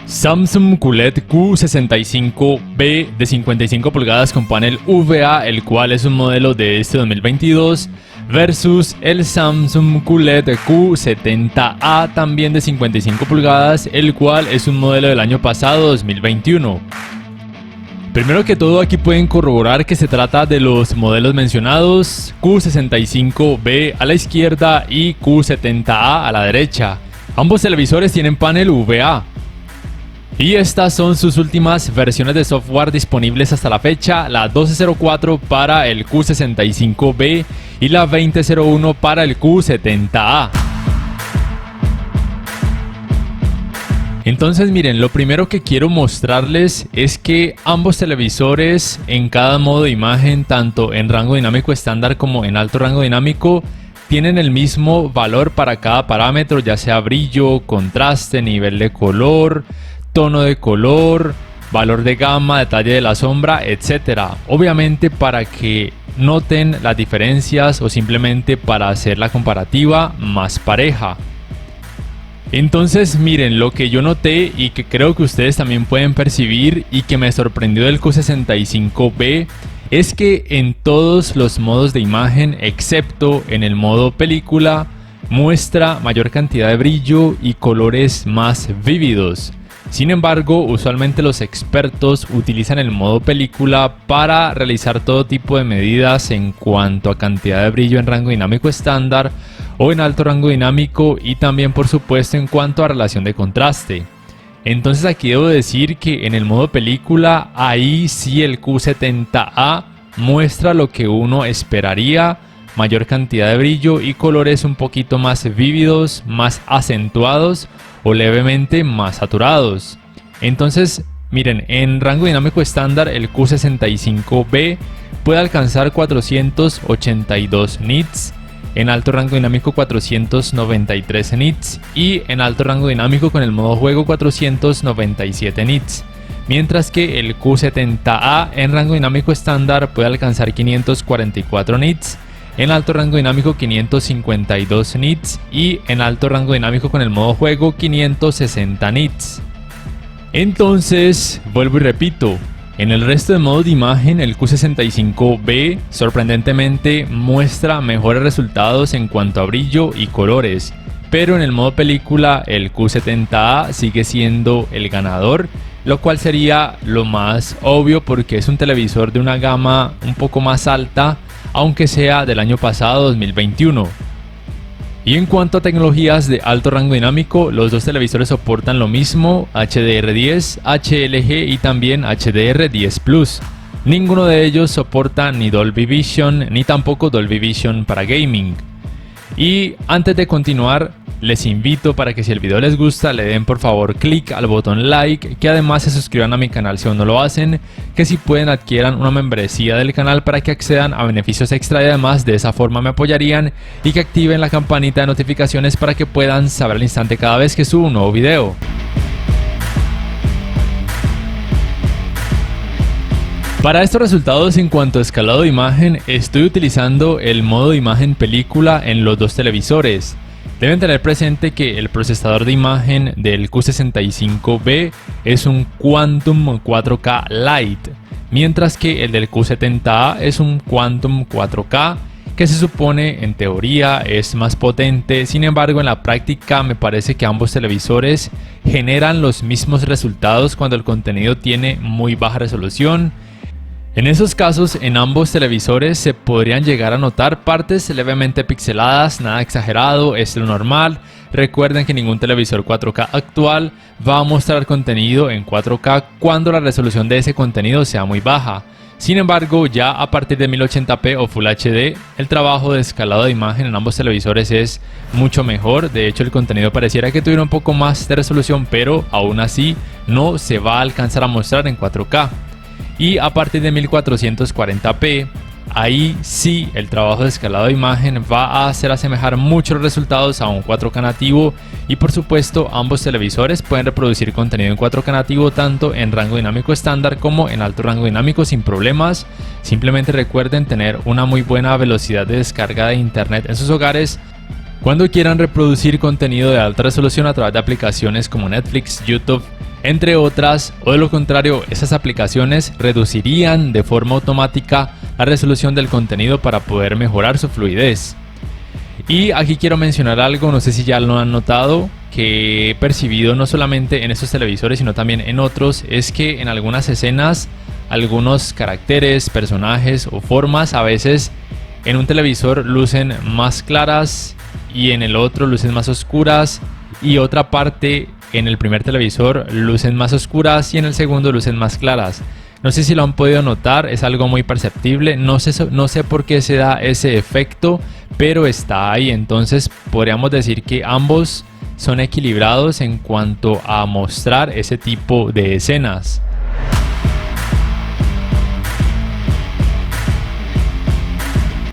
Samsung QLED Q65B de 55 pulgadas con panel VA, el cual es un modelo de este 2022, versus el Samsung QLED Q70A también de 55 pulgadas, el cual es un modelo del año pasado, 2021. Primero que todo, aquí pueden corroborar que se trata de los modelos mencionados, Q65B a la izquierda y Q70A a la derecha. Ambos televisores tienen panel VA. Y estas son sus últimas versiones de software disponibles hasta la fecha, la 12.04 para el Q65B y la 20.01 para el Q70A. Entonces miren, lo primero que quiero mostrarles es que ambos televisores en cada modo de imagen, tanto en rango dinámico estándar como en alto rango dinámico, tienen el mismo valor para cada parámetro, ya sea brillo, contraste, nivel de color, tono de color, valor de gama, detalle de la sombra, etc. Obviamente para que noten las diferencias o simplemente para hacer la comparativa más pareja. Entonces miren, lo que yo noté y que creo que ustedes también pueden percibir y que me sorprendió del Q65B es que en todos los modos de imagen, excepto en el modo película, muestra mayor cantidad de brillo y colores más vívidos. Sin embargo, usualmente los expertos utilizan el modo película para realizar todo tipo de medidas en cuanto a cantidad de brillo en rango dinámico estándar o en alto rango dinámico, y también por supuesto en cuanto a relación de contraste. Entonces aquí debo decir que en el modo película, ahí sí el Q70A muestra lo que uno esperaría: mayor cantidad de brillo y colores un poquito más vívidos, más acentuados o levemente más saturados. Entonces miren, en rango dinámico estándar el Q65B puede alcanzar 482 nits, en alto rango dinámico 493 nits y en alto rango dinámico con el modo juego 497 nits. Mientras que el Q70A en rango dinámico estándar puede alcanzar 544 nits, en alto rango dinámico 552 nits y en alto rango dinámico con el modo juego 560 nits. Entonces, vuelvo y repito, en el resto de modos de imagen el Q65B sorprendentemente muestra mejores resultados en cuanto a brillo y colores, pero en el modo película el Q70A sigue siendo el ganador, lo cual sería lo más obvio porque es un televisor de una gama un poco más alta, aunque sea del año pasado, 2021. Y en cuanto a tecnologías de alto rango dinámico, los dos televisores soportan lo mismo: HDR10, HLG y también HDR10 Plus. Ninguno de ellos soporta ni Dolby Vision ni tampoco Dolby Vision para gaming. Y antes de continuar, les invito para que si el video les gusta le den por favor clic al botón like, que además se suscriban a mi canal si aún no lo hacen, que si pueden adquieran una membresía del canal para que accedan a beneficios extra y además de esa forma me apoyarían, y que activen la campanita de notificaciones para que puedan saber al instante cada vez que subo un nuevo video. Para estos resultados en cuanto a escalado de imagen, estoy utilizando el modo de imagen película en los dos televisores. Deben tener presente que el procesador de imagen del Q65B es un Quantum 4K Lite, mientras que el del Q70A es un Quantum 4K, que se supone en teoría es más potente. Sin embargo, en la práctica me parece que ambos televisores generan los mismos resultados cuando el contenido tiene muy baja resolución. En esos casos, en ambos televisores se podrían llegar a notar partes levemente pixeladas, nada exagerado, es lo normal. Recuerden que ningún televisor 4K actual va a mostrar contenido en 4K cuando la resolución de ese contenido sea muy baja. Sin embargo, ya a partir de 1080p o Full HD, el trabajo de escalado de imagen en ambos televisores es mucho mejor. De hecho, el contenido pareciera que tuviera un poco más de resolución, pero aún así no se va a alcanzar a mostrar en 4K. Y a partir de 1440p, ahí sí el trabajo de escalado de imagen va a hacer asemejar muchos resultados a un 4K nativo, y por supuesto ambos televisores pueden reproducir contenido en 4K nativo tanto en rango dinámico estándar como en alto rango dinámico sin problemas. Simplemente recuerden tener una muy buena velocidad de descarga de internet en sus hogares cuando quieran reproducir contenido de alta resolución a través de aplicaciones como Netflix, YouTube, entre otras, o de lo contrario, esas aplicaciones reducirían de forma automática la resolución del contenido para poder mejorar su fluidez. Y aquí quiero mencionar algo, no sé si ya lo han notado, que he percibido no solamente en estos televisores sino también en otros, es que en algunas escenas, algunos caracteres, personajes o formas a veces en un televisor lucen más claras y en el otro lucen más oscuras, y otra parte en el primer televisor lucen más oscuras y en el segundo lucen más claras. No sé si lo han podido notar, es algo muy perceptible, no sé por qué se da ese efecto, pero está ahí. Entonces podríamos decir que ambos son equilibrados en cuanto a mostrar ese tipo de escenas.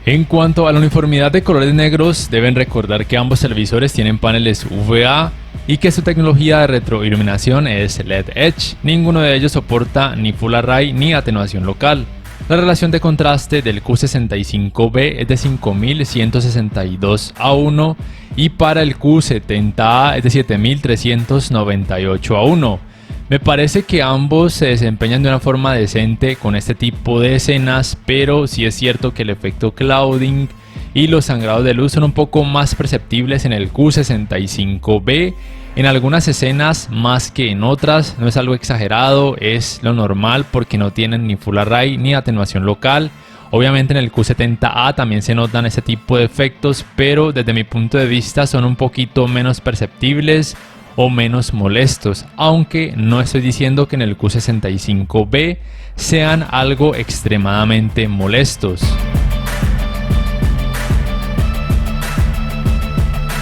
En cuanto a la uniformidad de colores negros, deben recordar que ambos televisores tienen paneles VA y que su tecnología de retroiluminación es LED Edge. Ninguno de ellos soporta ni Full Array ni atenuación local. La relación de contraste del Q65B es de 5162 a 1 y para el Q70A es de 7398 a 1. Me parece que ambos se desempeñan de una forma decente con este tipo de escenas, pero sí es cierto que el efecto clouding y los sangrados de luz son un poco más perceptibles en el Q65B, en algunas escenas más que en otras. No es algo exagerado, es lo normal porque no tienen ni Full Array ni atenuación local. Obviamente en el Q70A también se notan ese tipo de efectos, pero desde mi punto de vista son un poquito menos perceptibles o menos molestos, aunque no estoy diciendo que en el Q65B sean algo extremadamente molestos.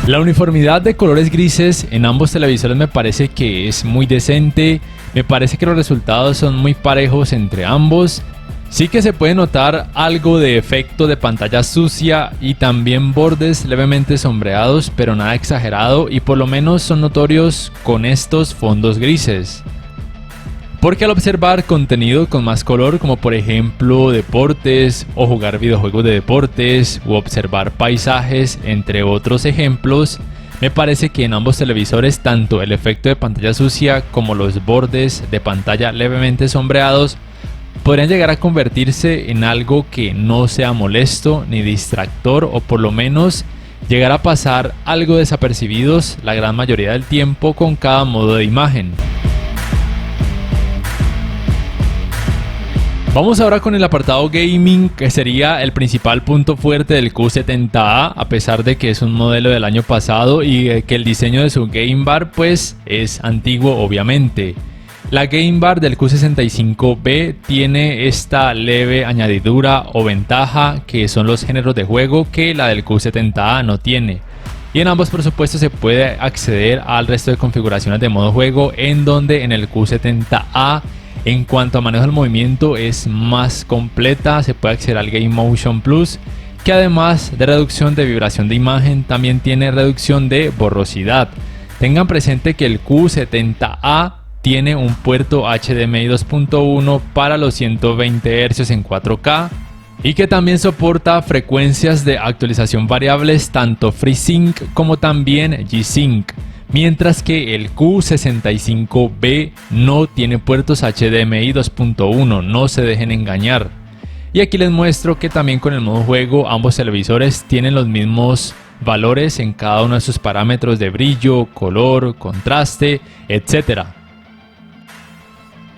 La uniformidad de colores grises en ambos televisores me parece que es muy decente, me parece que los resultados son muy parejos entre ambos. Sí que se puede notar algo de efecto de pantalla sucia y también bordes levemente sombreados, pero nada exagerado, y por lo menos son notorios con estos fondos grises. Porque al observar contenido con más color, como por ejemplo deportes o jugar videojuegos de deportes o observar paisajes, entre otros ejemplos, me parece que en ambos televisores tanto el efecto de pantalla sucia como los bordes de pantalla levemente sombreados podrían llegar a convertirse en algo que no sea molesto ni distractor, o por lo menos llegar a pasar algo desapercibidos la gran mayoría del tiempo con cada modo de imagen. Vamos ahora con el apartado gaming, que sería el principal punto fuerte del Q70A, a pesar de que es un modelo del año pasado y que el diseño de su Game Bar pues es antiguo obviamente. La Game Bar del Q65B tiene esta leve añadidura o ventaja, que son los géneros de juego, que la del Q70A no tiene. Y en ambos por supuesto se puede acceder al resto de configuraciones de modo juego, en donde en el Q70A en cuanto a manejo del movimiento es más completa. Se puede acceder al Game Motion Plus, que además de reducción de vibración de imagen también tiene reducción de borrosidad. Tengan presente que el Q70A tiene un puerto HDMI 2.1 para los 120 Hz en 4K y que también soporta frecuencias de actualización variables, tanto FreeSync como también G-Sync, mientras que el Q65B no tiene puertos HDMI 2.1, no se dejen engañar. Y aquí les muestro que también con el modo juego ambos televisores tienen los mismos valores en cada uno de sus parámetros de brillo, color, contraste, etc.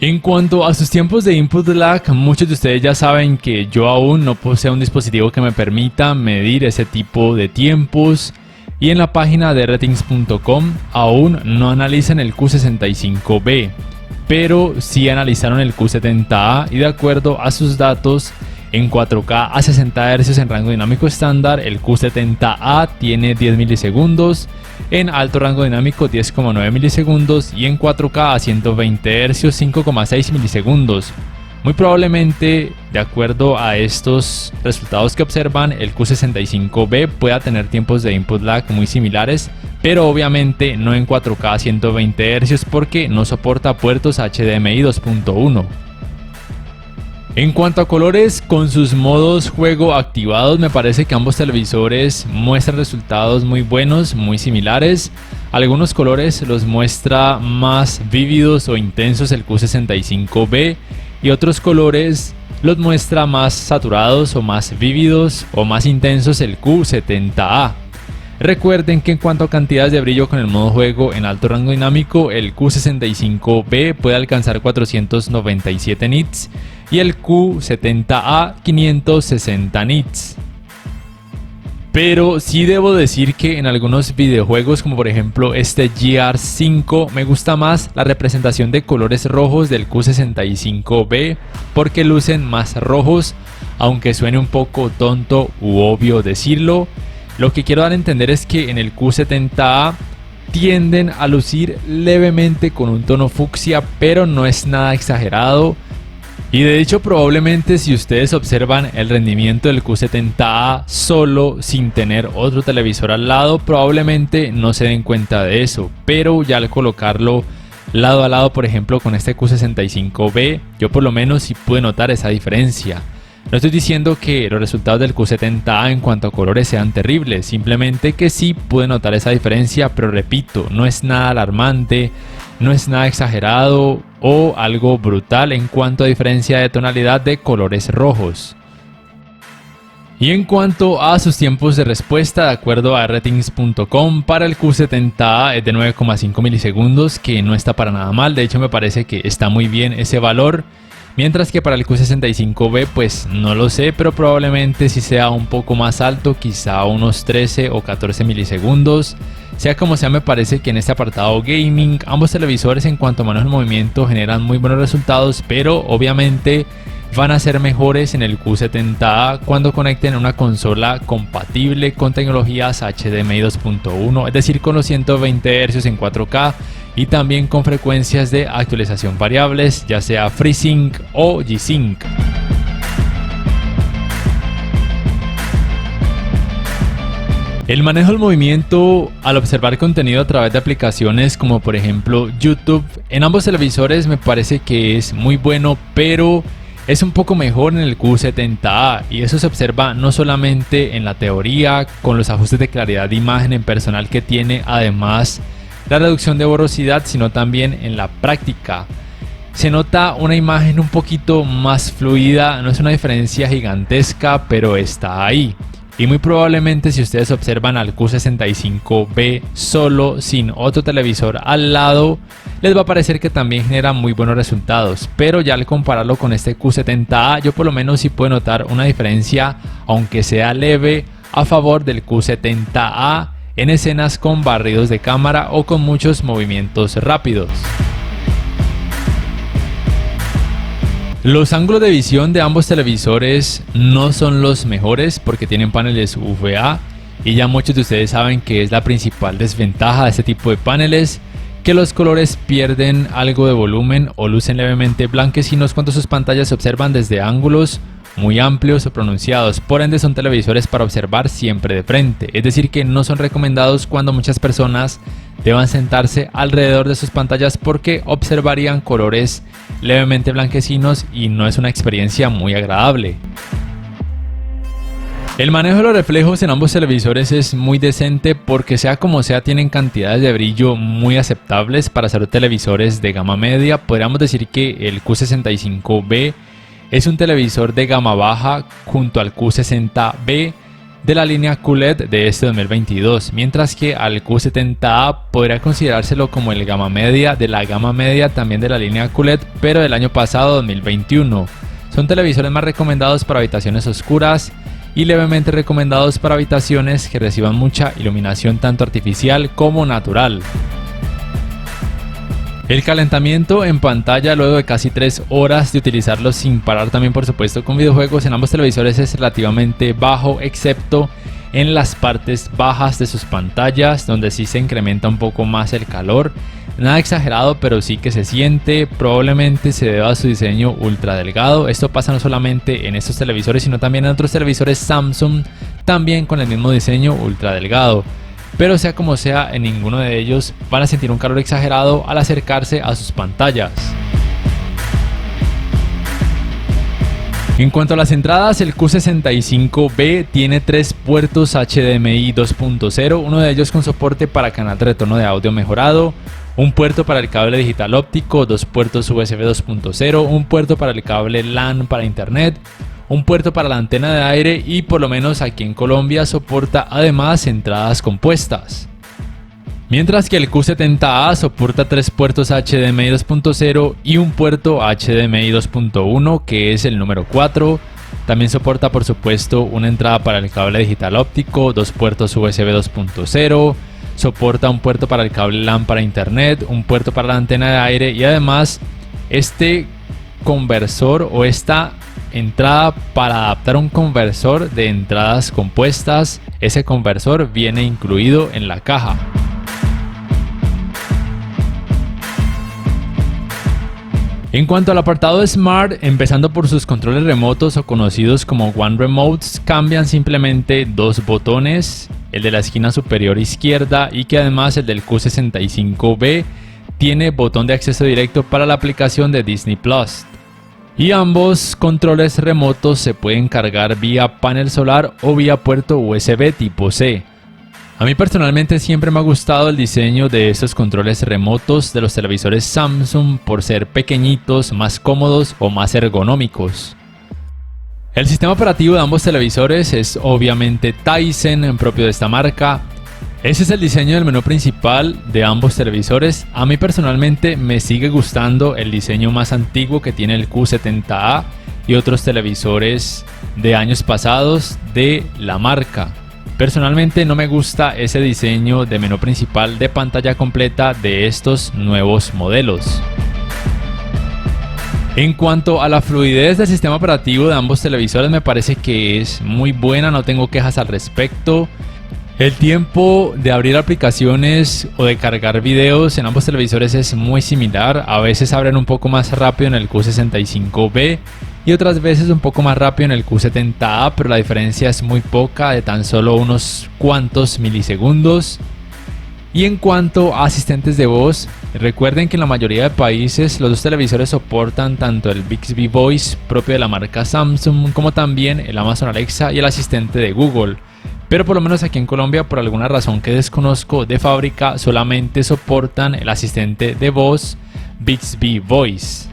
En cuanto a sus tiempos de input lag, muchos de ustedes ya saben que yo aún no poseo un dispositivo que me permita medir ese tipo de tiempos, y en la página de Ratings.com aún no analizan el Q65B, pero sí analizaron el Q70A, y de acuerdo a sus datos en 4K a 60 Hz en rango dinámico estándar, el Q70A tiene 10 milisegundos, en alto rango dinámico 10,9 milisegundos y en 4K a 120 Hz 5,6 milisegundos. Muy probablemente, de acuerdo a estos resultados que observan, el Q65B pueda tener tiempos de input lag muy similares, pero obviamente no en 4K a 120 Hz porque no soporta puertos HDMI 2.1. En cuanto a colores, con sus modos juego activados, me parece que ambos televisores muestran resultados muy buenos, muy similares. Algunos colores los muestra más vívidos o intensos el Q65B y otros colores los muestra más saturados o más vívidos o más intensos el Q70A. Recuerden que en cuanto a cantidades de brillo con el modo juego en alto rango dinámico, el Q65B puede alcanzar 497 nits y el Q70A 560 nits. Pero sí debo decir que en algunos videojuegos, como por ejemplo este GR5, me gusta más la representación de colores rojos del Q65B porque lucen más rojos, aunque suene un poco tonto u obvio decirlo. Lo que quiero dar a entender es que en el Q70A tienden a lucir levemente con un tono fucsia, pero no es nada exagerado. Y de hecho probablemente si ustedes observan el rendimiento del Q70A solo sin tener otro televisor al lado, probablemente no se den cuenta de eso. Pero ya al colocarlo lado a lado, por ejemplo con este Q65B, yo por lo menos sí pude notar esa diferencia. No estoy diciendo que los resultados del Q70A en cuanto a colores sean terribles, simplemente que sí pude notar esa diferencia, pero repito, no es nada alarmante, no es nada exagerado o algo brutal en cuanto a diferencia de tonalidad de colores rojos. Y en cuanto a sus tiempos de respuesta, de acuerdo a ratings.com, para el Q70A es de 9,5 milisegundos, que no está para nada mal, de hecho me parece que está muy bien ese valor. Mientras que para el Q65B pues no lo sé, pero probablemente sí sea un poco más alto, quizá unos 13 o 14 milisegundos. Sea como sea, me parece que en este apartado gaming ambos televisores en cuanto a manejo del movimiento generan muy buenos resultados, pero obviamente van a ser mejores en el Q70A cuando conecten una consola compatible con tecnologías HDMI 2.1, es decir con los 120 Hz en 4K y también con frecuencias de actualización variables, ya sea FreeSync o G-Sync. El manejo del movimiento al observar contenido a través de aplicaciones como por ejemplo YouTube en ambos televisores me parece que es muy bueno, pero es un poco mejor en el Q70A y eso se observa no solamente en la teoría con los ajustes de claridad de imagen en personal que tiene, además la reducción de borrosidad, sino también en la práctica. Se nota una imagen un poquito más fluida, no es una diferencia gigantesca, pero está ahí. Y muy probablemente si ustedes observan al Q65B solo, sin otro televisor al lado, les va a parecer que también genera muy buenos resultados. Pero ya al compararlo con este Q70A, yo por lo menos sí puedo notar una diferencia, aunque sea leve, a favor del Q70A en escenas con barridos de cámara o con muchos movimientos rápidos. Los ángulos de visión de ambos televisores no son los mejores porque tienen paneles UVA y ya muchos de ustedes saben que es la principal desventaja de este tipo de paneles, que los colores pierden algo de volumen o lucen levemente blanquecinos cuando sus pantallas se observan desde ángulos muy amplios o pronunciados. Por ende son televisores para observar siempre de frente, es decir que no son recomendados cuando muchas personas deban sentarse alrededor de sus pantallas porque observarían colores levemente blanquecinos y no es una experiencia muy agradable. El manejo de los reflejos en ambos televisores es muy decente porque sea como sea tienen cantidades de brillo muy aceptables para ser televisores de gama media. Podríamos decir que el Q65B es un televisor de gama baja junto al Q60B de la línea QLED de este 2022, mientras que al Q70A podría considerárselo como el gama media de la gama media también de la línea QLED, pero del año pasado 2021. Son televisores más recomendados para habitaciones oscuras y levemente recomendados para habitaciones que reciban mucha iluminación tanto artificial como natural. El calentamiento en pantalla luego de casi 3 horas de utilizarlos sin parar, también por supuesto con videojuegos, en ambos televisores es relativamente bajo, excepto en las partes bajas de sus pantallas donde sí se incrementa un poco más el calor. Nada exagerado, pero sí que se siente, probablemente se deba a su diseño ultra delgado. Esto pasa no solamente en estos televisores sino también en otros televisores Samsung también con el mismo diseño ultra delgado. Pero sea como sea, en ninguno de ellos van a sentir un calor exagerado al acercarse a sus pantallas. En cuanto a las entradas, el Q65B tiene 3 puertos HDMI 2.0, uno de ellos con soporte para canal de retorno de audio mejorado, un puerto para el cable digital óptico, 2 puertos USB 2.0, un puerto para el cable LAN para internet, un puerto para la antena de aire y por lo menos aquí en Colombia soporta además entradas compuestas. Mientras que el Q70A soporta 3 puertos HDMI 2.0 y un puerto HDMI 2.1 que es el número 4. También soporta por supuesto una entrada para el cable digital óptico, 2 puertos USB 2.0, soporta un puerto para el cable LAN para internet, un puerto para la antena de aire y además este conversor o esta entrada para adaptar un conversor de entradas compuestas. Ese conversor viene incluido en la caja. En cuanto al apartado Smart, empezando por sus controles remotos o conocidos como One Remotes, cambian simplemente 2 botones, el de la esquina superior izquierda y que además el del Q65B tiene botón de acceso directo para la aplicación de Disney Plus. Y ambos controles remotos se pueden cargar vía panel solar o vía puerto USB tipo C. A mí personalmente siempre me ha gustado el diseño de estos controles remotos de los televisores Samsung por ser pequeñitos, más cómodos o más ergonómicos. El sistema operativo de ambos televisores es obviamente Tizen, propio de esta marca. Ese es el diseño del menú principal de ambos televisores. A mí personalmente me sigue gustando el diseño más antiguo que tiene el Q70A y otros televisores de años pasados de la marca. Personalmente no me gusta ese diseño de menú principal de pantalla completa de estos nuevos modelos. En cuanto a la fluidez del sistema operativo de ambos televisores, me parece que es muy buena, no tengo quejas al respecto. El tiempo de abrir aplicaciones o de cargar videos en ambos televisores es muy similar. A veces abren un poco más rápido en el Q65B y otras veces un poco más rápido en el Q70A, pero la diferencia es muy poca, de tan solo unos cuantos milisegundos. Y en cuanto a asistentes de voz, recuerden que en la mayoría de países los dos televisores soportan tanto el Bixby Voice propio de la marca Samsung como también el Amazon Alexa y el asistente de Google. Pero por lo menos aquí en Colombia, por alguna razón que desconozco de fábrica, solamente soportan el asistente de voz Bixby Voice.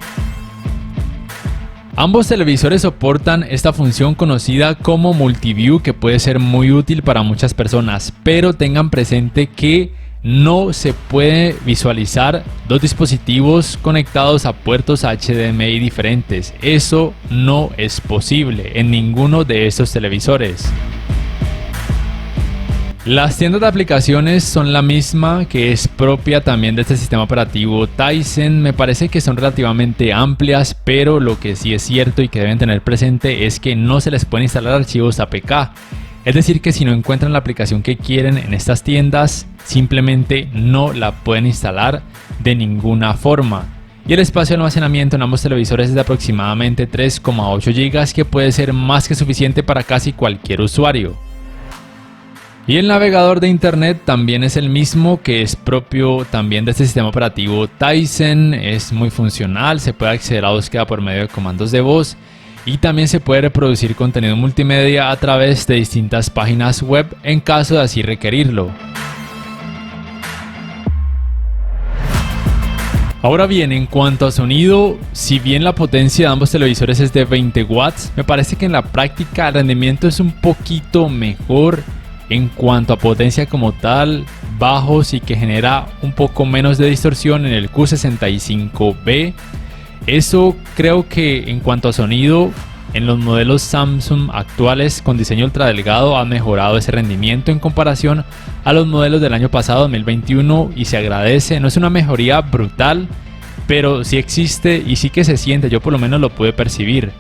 Ambos televisores soportan esta función conocida como Multiview, que puede ser muy útil para muchas personas, pero tengan presente que no se puede visualizar 2 dispositivos conectados a puertos HDMI diferentes. Eso no es posible en ninguno de estos televisores. Las tiendas de aplicaciones son la misma, que es propia también de este sistema operativo Tizen. Me parece que son relativamente amplias, pero lo que sí es cierto y que deben tener presente es que no se les pueden instalar archivos APK. Es decir, que si no encuentran la aplicación que quieren en estas tiendas, simplemente no la pueden instalar de ninguna forma. Y el espacio de almacenamiento en ambos televisores es de aproximadamente 3,8 GB, que puede ser más que suficiente para casi cualquier usuario. Y el navegador de internet también es el mismo, que es propio también de este sistema operativo Tizen. Es muy funcional, se puede acceder a búsqueda por medio de comandos de voz y también se puede reproducir contenido multimedia a través de distintas páginas web en caso de así requerirlo. Ahora bien, en cuanto a sonido, si bien la potencia de ambos televisores es de 20 watts, me parece que en la práctica el rendimiento es un poquito mejor en cuanto a potencia como tal, bajos y que genera un poco menos de distorsión en el Q65B. Eso creo que en cuanto a sonido, en los modelos Samsung actuales con diseño ultra delgado han mejorado ese rendimiento en comparación a los modelos del año pasado 2021 y se agradece. No es una mejoría brutal, pero sí existe y sí que se siente, yo por lo menos lo pude percibir.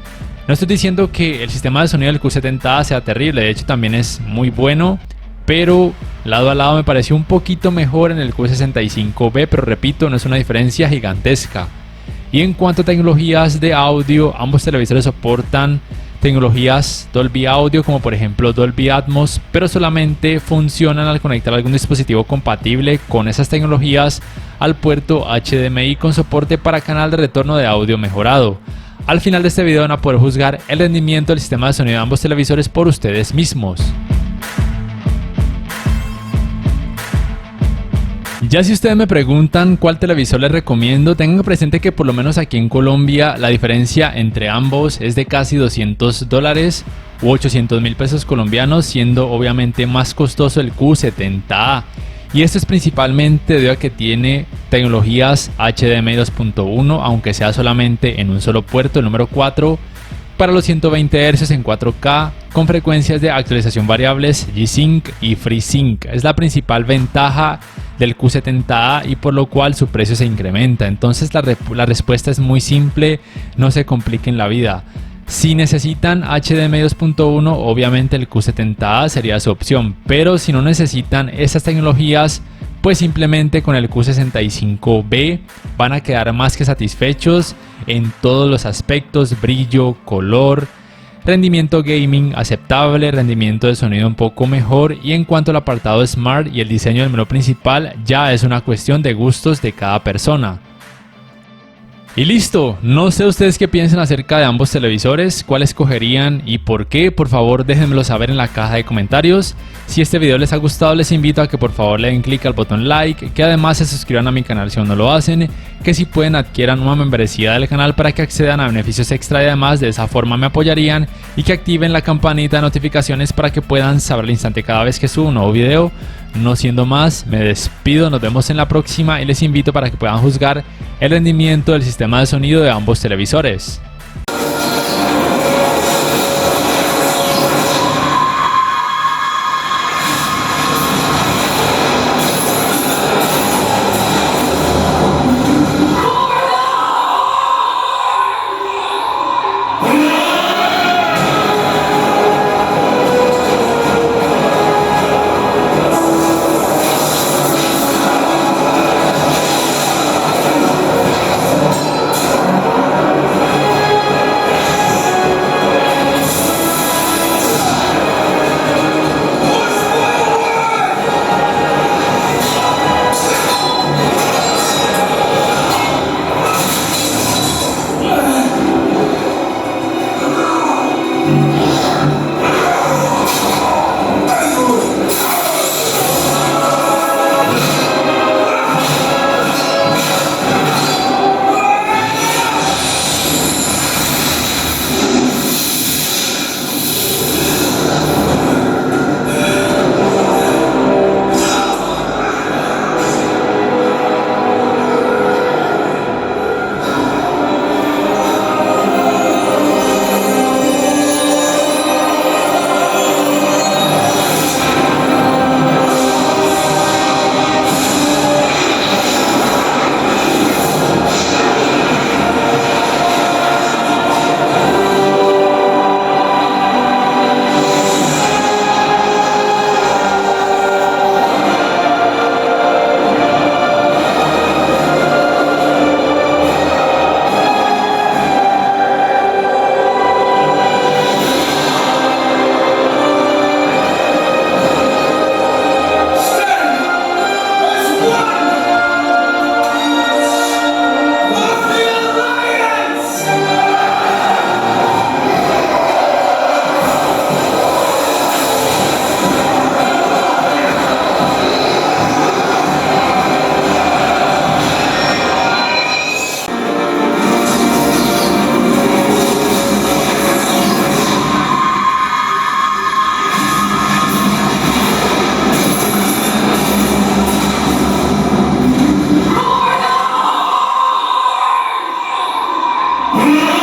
No estoy diciendo que el sistema de sonido del Q70A sea terrible, de hecho también es muy bueno, pero lado a lado me pareció un poquito mejor en el Q65B, pero repito, no es una diferencia gigantesca. Y en cuanto a tecnologías de audio, ambos televisores soportan tecnologías Dolby Audio, como por ejemplo Dolby Atmos, pero solamente funcionan al conectar algún dispositivo compatible con esas tecnologías al puerto HDMI con soporte para canal de retorno de audio mejorado. Al final de este video van a poder juzgar el rendimiento del sistema de sonido de ambos televisores por ustedes mismos. Ya si ustedes me preguntan cuál televisor les recomiendo, tengan presente que por lo menos aquí en Colombia la diferencia entre ambos es de casi $200 u 800.000 pesos colombianos, siendo obviamente más costoso el Q70A. Y esto es principalmente debido a que tiene tecnologías HDMI 2.1, aunque sea solamente en un solo puerto, el número 4, para los 120 Hz en 4K, con frecuencias de actualización variables G-Sync y FreeSync. Es la principal ventaja del Q70A y por lo cual su precio se incrementa. Entonces la respuesta es muy simple, no se compliquen la vida. Si necesitan HDMI 2.1, obviamente el Q70A sería su opción, pero si no necesitan esas tecnologías, pues simplemente con el Q65B van a quedar más que satisfechos en todos los aspectos: brillo, color, rendimiento gaming aceptable, rendimiento de sonido un poco mejor, y en cuanto al apartado Smart y el diseño del menú principal, ya es una cuestión de gustos de cada persona. Y listo, no sé ustedes qué piensan acerca de ambos televisores, cuál escogerían y por qué. Por favor déjenmelo saber en la caja de comentarios. Si este video les ha gustado, les invito a que por favor le den clic al botón like, que además se suscriban a mi canal si aún no lo hacen, que si pueden adquieran una membresía del canal para que accedan a beneficios extra y además de esa forma me apoyarían, y que activen la campanita de notificaciones para que puedan saber al instante cada vez que subo un nuevo video. No siendo más, me despido, nos vemos en la próxima y les invito para que puedan juzgar el rendimiento del sistema de sonido de ambos televisores. Yeah.